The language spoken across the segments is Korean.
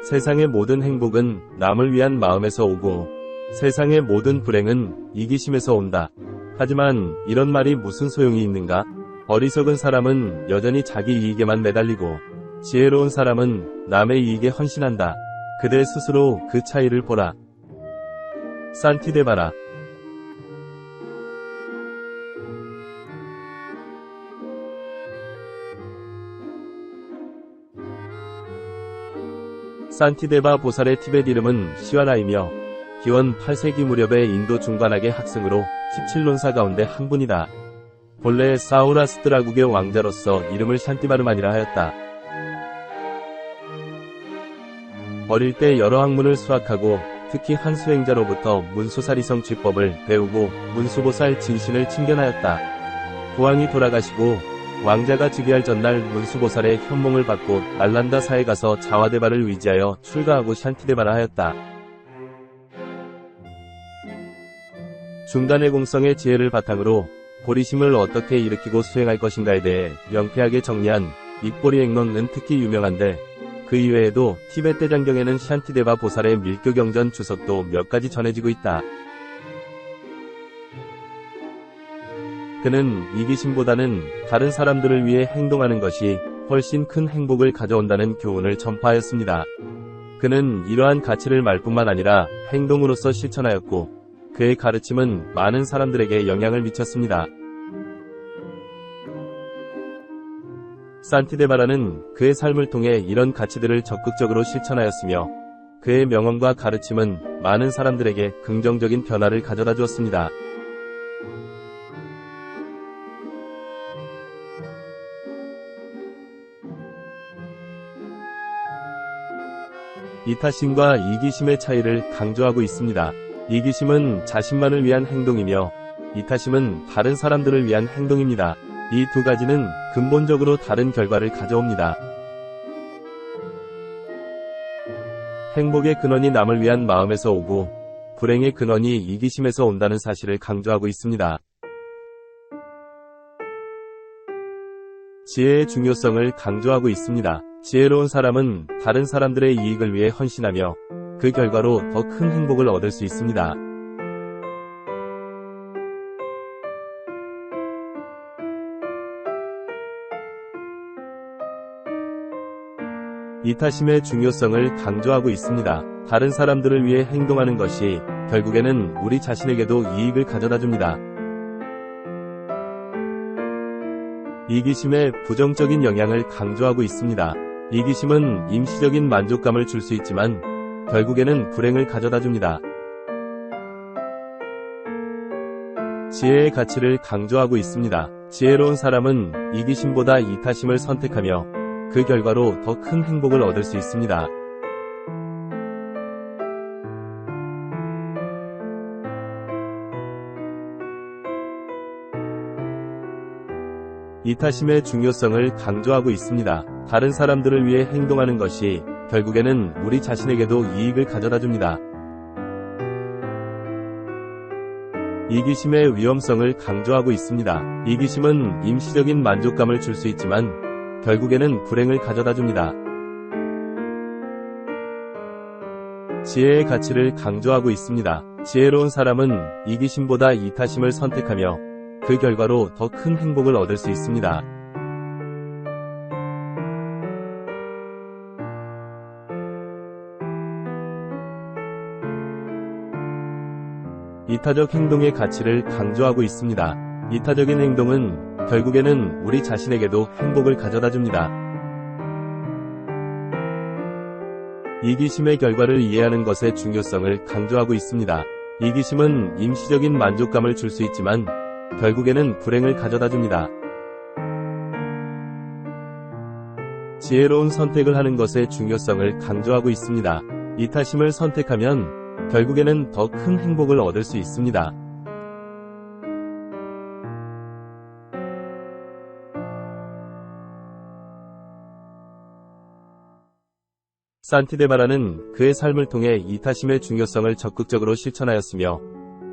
세상의 모든 행복은 남을 위한 마음에서 오고 세상의 모든 불행은 이기심에서 온다. 하지만 이런 말이 무슨 소용이 있는가? 어리석은 사람은 여전히 자기 이익에만 매달리고 지혜로운 사람은 남의 이익에 헌신한다. 그대 스스로 그 차이를 보라. 산티데바라. 산티데바 보살의 티벳 이름은 시와라이며 기원 8세기 무렵의 인도 중관학의 학승으로 17논사 가운데 한 분이다. 본래 사우라스트라국의 왕자로서 이름을 샨티바르만이라 하였다. 어릴 때 여러 학문을 수학하고 특히 한 수행자로부터 문수사리성 쥐법을 배우고 문수보살 진신을 칭견하였다. 부왕이 돌아가시고 왕자가 즉위할 전날 문수보살의 현몽을 받고 날란다사에 가서 자와데바를 위지하여 출가하고 샨티데바라 하였다. 중단의 공성의 지혜를 바탕으로 보리심을 어떻게 일으키고 수행할 것인가에 대해 명쾌하게 정리한 입보리 액론은 특히 유명한데 그 이외에도 티벳 대장경에는 샨티데바 보살의 밀교경전 주석도 몇 가지 전해지고 있다. 그는 이기심보다는 다른 사람들을 위해 행동하는 것이 훨씬 큰 행복을 가져온다는 교훈을 전파하였습니다. 그는 이러한 가치를 말뿐만 아니라 행동으로서 실천하였고 그의 가르침은 많은 사람들에게 영향을 미쳤습니다. 산티데바라는 그의 삶을 통해 이런 가치들을 적극적으로 실천하였으며 그의 명언과 가르침은 많은 사람들에게 긍정적인 변화를 가져다 주었습니다. 이타심과 이기심의 차이를 강조하고 있습니다. 이기심은 자신만을 위한 행동이며 이타심은 다른 사람들을 위한 행동입니다. 이 두 가지는 근본적으로 다른 결과를 가져옵니다. 행복의 근원이 남을 위한 마음에서 오고 불행의 근원이 이기심에서 온다는 사실을 강조하고 있습니다. 지혜의 중요성을 강조하고 있습니다. 지혜로운 사람은 다른 사람들의 이익을 위해 헌신하며 그 결과로 더 큰 행복을 얻을 수 있습니다. 이타심의 중요성을 강조하고 있습니다. 다른 사람들을 위해 행동하는 것이 결국에는 우리 자신에게도 이익을 가져다 줍니다. 이기심의 부정적인 영향을 강조하고 있습니다. 이기심은 임시적인 만족감을 줄 수 있지만 결국에는 불행을 가져다 줍니다. 지혜의 가치를 강조하고 있습니다. 지혜로운 사람은 이기심보다 이타심을 선택하며 그 결과로 더 큰 행복을 얻을 수 있습니다. 이타심의 중요성을 강조하고 있습니다. 다른 사람들을 위해 행동하는 것이 결국에는 우리 자신에게도 이익을 가져다 줍니다. 이기심의 위험성을 강조하고 있습니다. 이기심은 임시적인 만족감을 줄 수 있지만 결국에는 불행을 가져다 줍니다. 지혜의 가치를 강조하고 있습니다. 지혜로운 사람은 이기심보다 이타심을 선택하며 그 결과로 더 큰 행복을 얻을 수 있습니다. 이타적 행동의 가치를 강조하고 있습니다. 이타적인 행동은 결국에는 우리 자신에게도 행복을 가져다 줍니다. 이기심의 결과를 이해하는 것의 중요성을 강조하고 있습니다. 이기심은 임시적인 만족감을 줄 수 있지만 결국에는 불행을 가져다 줍니다. 지혜로운 선택을 하는 것의 중요성을 강조하고 있습니다. 이타심을 선택하면 결국에는 더 큰 행복을 얻을 수 있습니다. 산티데바라는 그의 삶을 통해 이타심의 중요성을 적극적으로 실천하였으며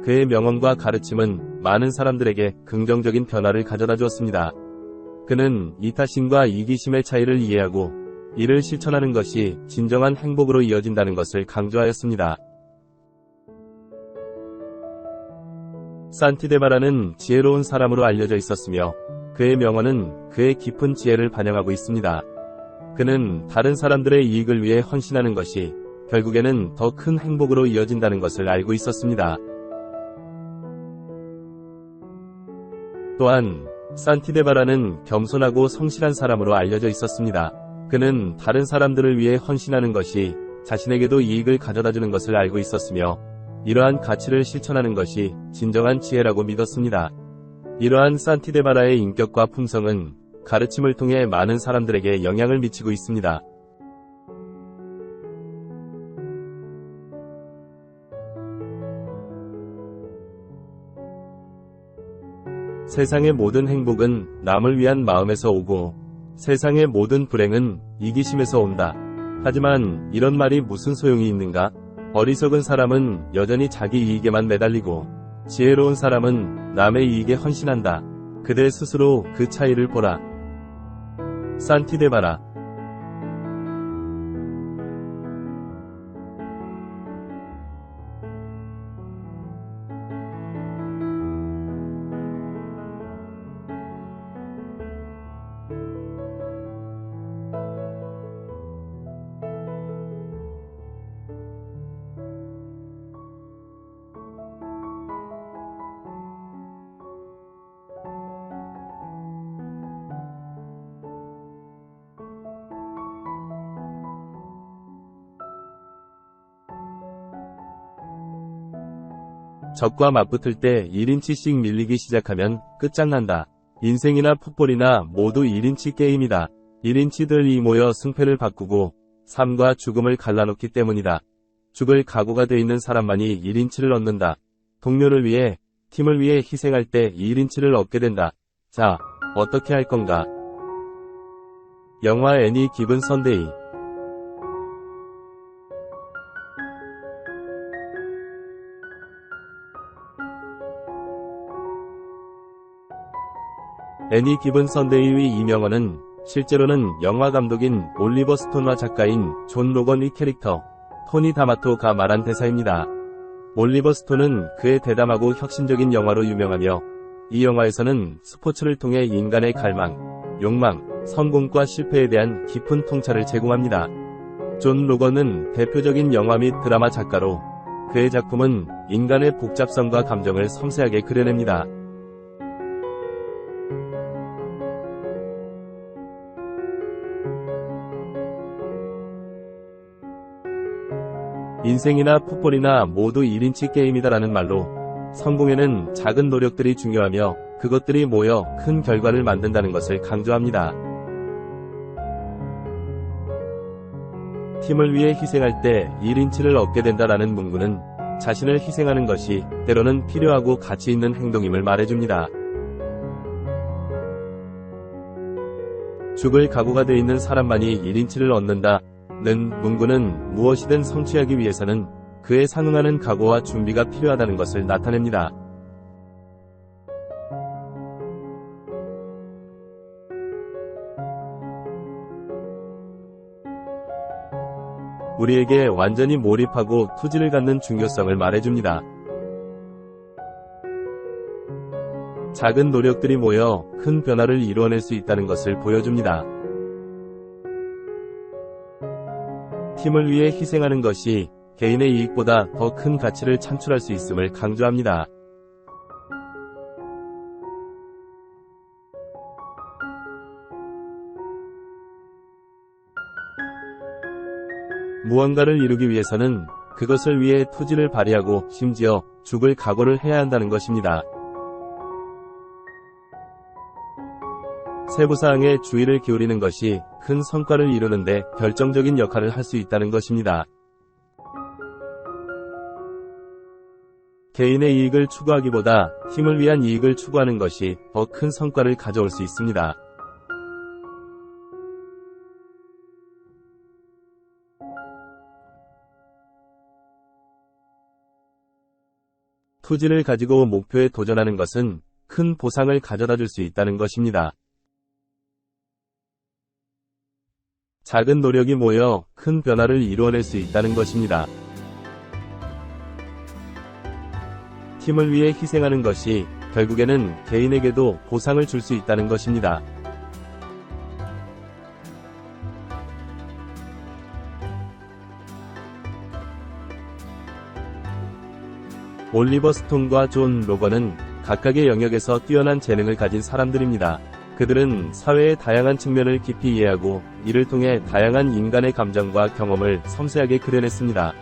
그의 명언과 가르침은 많은 사람들에게 긍정적인 변화를 가져다 주었습니다. 그는 이타심과 이기심의 차이를 이해하고 이를 실천하는 것이 진정한 행복으로 이어진다는 것을 강조하였습니다. 산티데바라는 지혜로운 사람으로 알려져 있었으며 그의 명언은 그의 깊은 지혜를 반영하고 있습니다. 그는 다른 사람들의 이익을 위해 헌신하는 것이 결국에는 더 큰 행복으로 이어진다는 것을 알고 있었습니다. 또한 산티데바라는 겸손하고 성실한 사람으로 알려져 있었습니다. 그는 다른 사람들을 위해 헌신하는 것이 자신에게도 이익을 가져다주는 것을 알고 있었으며 이러한 가치를 실천하는 것이 진정한 지혜라고 믿었습니다. 이러한 산티데바라의 인격과 품성은 가르침을 통해 많은 사람들에게 영향을 미치고 있습니다. 세상의 모든 행복은 남을 위한 마음에서 오고 세상의 모든 불행은 이기심에서 온다. 하지만 이런 말이 무슨 소용이 있는가? 어리석은 사람은 여전히 자기 이익에만 매달리고 지혜로운 사람은 남의 이익에 헌신한다. 그들 스스로 그 차이를 보라. 산티데바라. 적과 맞붙을 때 1인치씩 밀리기 시작하면 끝장난다. 인생이나 풋볼이나 모두 1인치 게임이다. 1인치들이 모여 승패를 바꾸고 삶과 죽음을 갈라놓기 때문이다. 죽을 각오가 돼 있는 사람만이 1인치를 얻는다. 동료를 위해, 팀을 위해 희생할 때 1인치를 얻게 된다. 자, 어떻게 할 건가? 영화 애니 기븐 선데이. 애니 기븐 선데이의 이 명언은 실제로는 영화 감독인 올리버 스톤과 작가인 존 로건의 캐릭터 토니 다마토가 말한 대사입니다. 올리버 스톤은 그의 대담하고 혁신적인 영화로 유명하며 이 영화에서는 스포츠를 통해 인간의 갈망, 욕망, 성공과 실패에 대한 깊은 통찰을 제공합니다. 존 로건은 대표적인 영화 및 드라마 작가로 그의 작품은 인간의 복잡성과 감정을 섬세하게 그려냅니다. 인생이나 풋볼이나 모두 1인치 게임이다라는 말로 성공에는 작은 노력들이 중요하며 그것들이 모여 큰 결과를 만든다는 것을 강조합니다. 팀을 위해 희생할 때 1인치를 얻게 된다라는 문구는 자신을 희생하는 것이 때로는 필요하고 가치 있는 행동임을 말해줍니다. 죽을 각오가 돼 있는 사람만이 1인치를 얻는다. 는 문구는 무엇이든 성취하기 위해서는 그에 상응하는 각오와 준비가 필요하다는 것을 나타냅니다. 우리에게 완전히 몰입하고 투지를 갖는 중요성을 말해줍니다. 작은 노력들이 모여 큰 변화를 이루어낼 수 있다는 것을 보여줍니다. 팀을 위해 희생하는 것이 개인의 이익보다 더 큰 가치를 창출할 수 있음을 강조합니다. 무언가를 이루기 위해서는 그것을 위해 투지를 발휘하고 심지어 죽을 각오를 해야 한다는 것입니다. 세부사항에 주의를 기울이는 것이 큰 성과를 이루는데 결정적인 역할을 할 수 있다는 것입니다. 개인의 이익을 추구하기보다 팀을 위한 이익을 추구하는 것이 더 큰 성과를 가져올 수 있습니다. 투지를 가지고 목표에 도전하는 것은 큰 보상을 가져다 줄 수 있다는 것입니다. 작은 노력이 모여 큰 변화를 이루어낼 수 있다는 것입니다. 팀을 위해 희생하는 것이 결국에는 개인에게도 보상을 줄 수 있다는 것입니다. 올리버 스톤과 존 로건은 각각의 영역에서 뛰어난 재능을 가진 사람들입니다. 그들은 사회의 다양한 측면을 깊이 이해하고 이를 통해 다양한 인간의 감정과 경험을 섬세하게 그려냈습니다.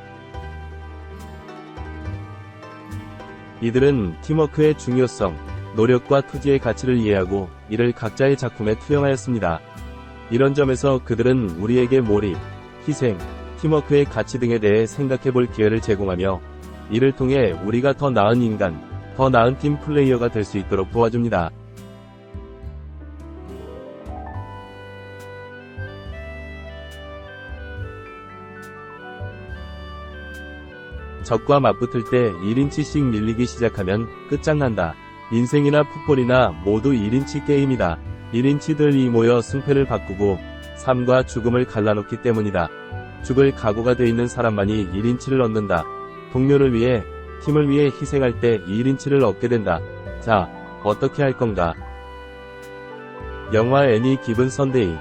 이들은 팀워크의 중요성, 노력과 투지의 가치를 이해하고 이를 각자의 작품에 투영하였습니다. 이런 점에서 그들은 우리에게 몰입, 희생, 팀워크의 가치 등에 대해 생각해볼 기회를 제공하며 이를 통해 우리가 더 나은 인간, 더 나은 팀 플레이어가 될 수 있도록 도와줍니다. 적과 맞붙을 때 1인치씩 밀리기 시작하면 끝장난다. 인생이나 풋볼이나 모두 1인치 게임이다. 1인치들이 모여 승패를 바꾸고 삶과 죽음을 갈라놓기 때문이다. 죽을 각오가 돼 있는 사람만이 1인치를 얻는다. 동료를 위해, 팀을 위해 희생할 때 1인치를 얻게 된다. 자, 어떻게 할 건가? 영화 애니 기븐 선데이